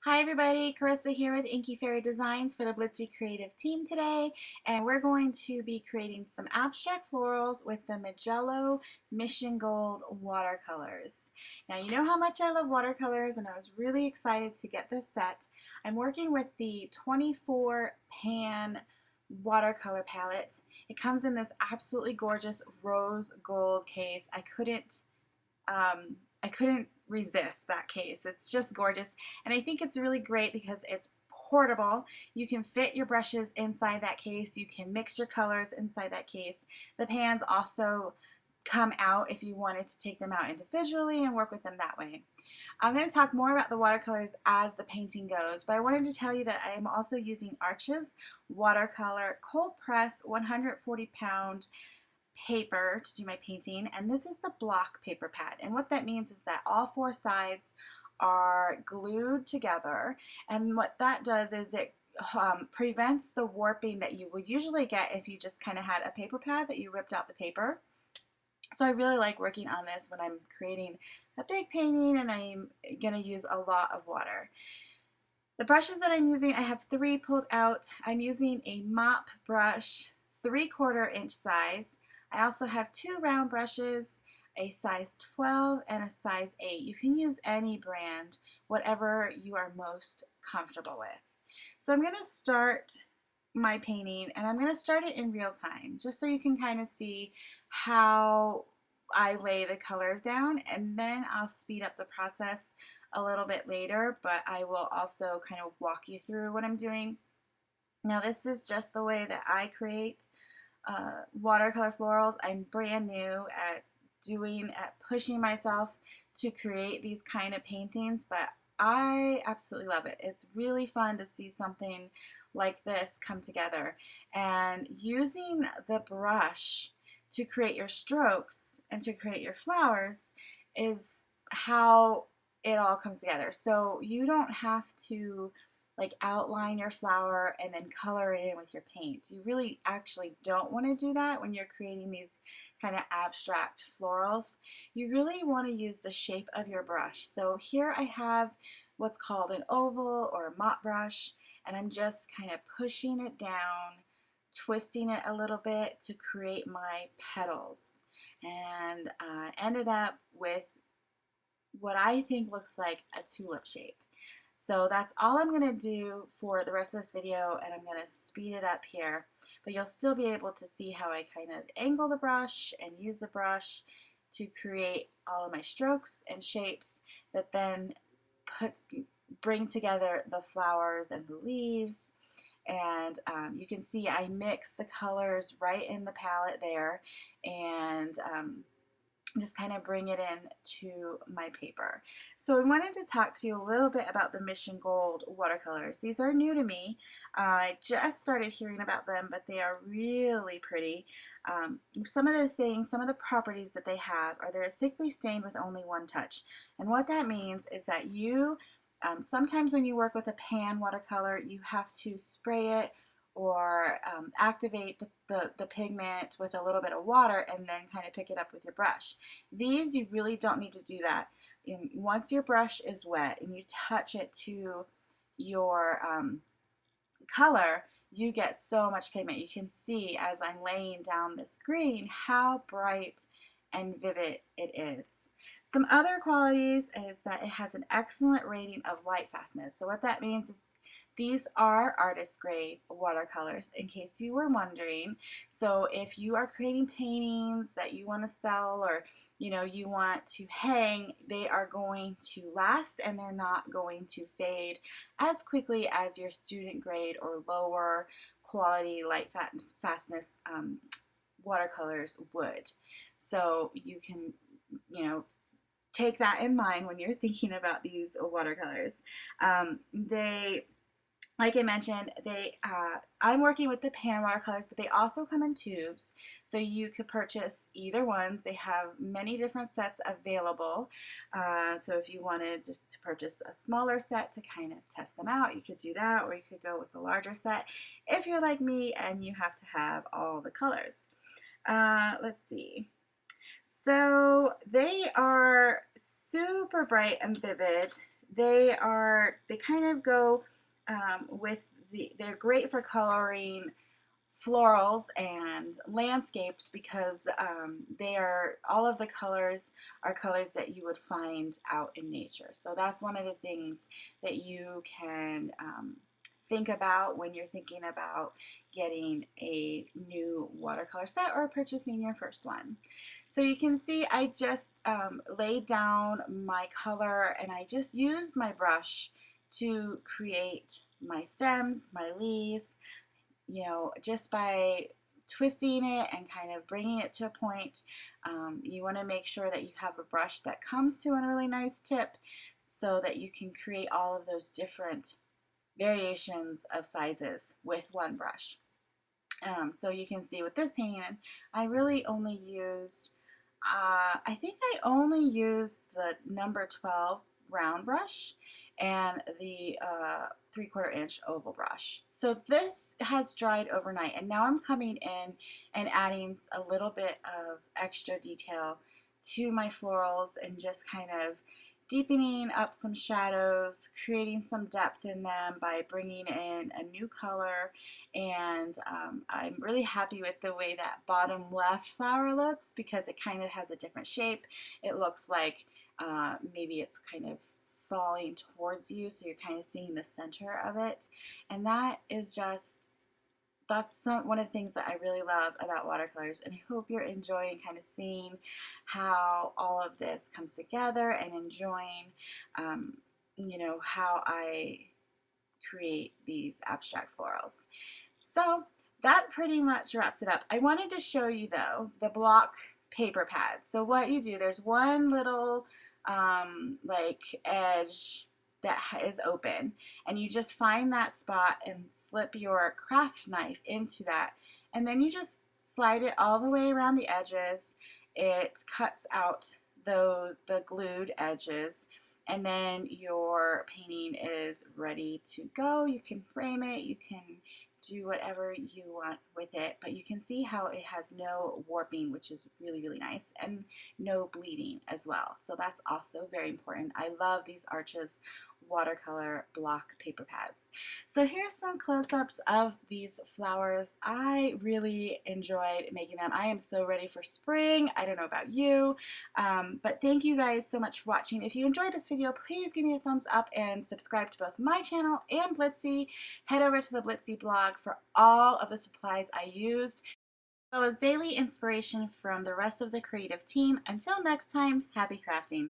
Hi everybody, Carissa here with Inky Fairy Designs for the Blitzy Creative team today, and we're going to be creating some abstract florals with the Mijello Mission Gold watercolors. Now you know how much I love watercolors and I was really excited to get this set. I'm working with the 24 pan watercolor palette. It comes in this absolutely gorgeous rose gold case. I couldn't resist that case. It's just gorgeous. And I think it's really great because it's portable. You can fit your brushes inside that case. You can mix your colors inside that case. The pans also come out if you wanted to take them out individually and work with them that way. I'm going to talk more about the watercolors as the painting goes, but I wanted to tell you that I am also using Arches watercolor cold press 140-pound paper to do my painting, and this is the block paper pad, and what that means is that all four sides are glued together, and what that does is it prevents the warping that you would usually get if you just kind of had a paper pad that you ripped out the paper. So I really like working on this when I'm creating a big painting and I'm going to use a lot of water. The brushes that I'm using, I have three pulled out. I'm using a mop brush, 3/4 inch size. I also have two round brushes, a size 12 and a size 8. You can use any brand, whatever you are most comfortable with. So I'm going to start my painting, and I'm going to start it in real time, just so you can kind of see how I lay the colors down, and then I'll speed up the process a little bit later, but I will also kind of walk you through what I'm doing. Now this is just the way that I create watercolor florals. I'm brand new at pushing myself to create these kind of paintings, but I absolutely love it. It's really fun to see something like this come together, and using the brush to create your strokes and to create your flowers is how it all comes together. So you don't have to like outline your flower and then color it in with your paint. You really actually don't want to do that when you're creating these kind of abstract florals. You really want to use the shape of your brush. So here I have what's called an oval or a mop brush, and I'm just kind of pushing it down, twisting it a little bit to create my petals, and ended up with what I think looks like a tulip shape. So that's all I'm going to do for the rest of this video, and I'm going to speed it up here, but you'll still be able to see how I kind of angle the brush and use the brush to create all of my strokes and shapes that then bring together the flowers and the leaves. And you can see I mix the colors right in the palette there, and just kind of bring it in to my paper. So I wanted to talk to you a little bit about the Mission Gold watercolors. These are new to me. I just started hearing about them, but they are really pretty. Some of the properties that they have are they're thickly stained with only one touch. And what that means is that sometimes when you work with a pan watercolor, you have to spray it or activate the pigment with a little bit of water and then kind of pick it up with your brush. These, you really don't need to do that. Once your brush is wet and you touch it to your color, you get so much pigment. You can see as I'm laying down this green how bright and vivid it is. Some other qualities is that it has an excellent rating of light fastness. So what that means is these are artist grade watercolors, in case you were wondering. So if you are creating paintings that you want to sell, or you want to hang, they are going to last and they're not going to fade as quickly as your student grade or lower quality light fastness watercolors would. So you can take that in mind when you're thinking about these watercolors. Like I mentioned, I'm working with the pan watercolors, but they also come in tubes, so you could purchase either one. They have many different sets available, so if you wanted just to purchase a smaller set to kind of test them out, you could do that, or you could go with a larger set if you're like me and you have to have all the colors. Let's see. So they are super bright and vivid. they kind of go they're great for coloring florals and landscapes because all of the colors are colors that you would find out in nature. So that's one of the things that you can think about when you're thinking about getting a new watercolor set or purchasing your first one. So you can see I just laid down my color and I just used my brush to create my stems, my leaves, you know, just by twisting it and kind of bringing it to a point. You want to make sure that you have a brush that comes to a really nice tip so that you can create all of those different variations of sizes with one brush. So you can see with this painting, I really only used, I think I only used the number 12 round brush and the 3/4 inch oval brush. So this has dried overnight and now I'm coming in and adding a little bit of extra detail to my florals and just kind of deepening up some shadows, creating some depth in them by bringing in a new color. And I'm really happy with the way that bottom left flower looks because it kind of has a different shape. It looks like maybe it's kind of falling towards you, so you're kind of seeing the center of it. And that is just, one of the things that I really love about watercolors, and I hope you're enjoying kind of seeing how all of this comes together and enjoying, you know, how I create these abstract florals. So that pretty much wraps it up. I wanted to show you though the block paper pads. So what you do, there's one little like edge that is open and you just find that spot and slip your craft knife into that and then you just slide it all the way around the edges. It cuts out the glued edges and then your painting is ready to go. You can frame it, you can do whatever you want with it, but you can see how it has no warping, which is really, really nice, and no bleeding as well. So that's also very important. I love these Arches watercolor block paper pads. So here's some close-ups of these flowers. I really enjoyed making them. I am so ready for spring. I don't know about you, but thank you guys so much for watching. If you enjoyed this video, please give me a thumbs up and subscribe to both my channel and Blitzy. Head over to the Blitzy blog for all of the supplies I used, as well as daily inspiration from the rest of the creative team. Until next time, happy crafting.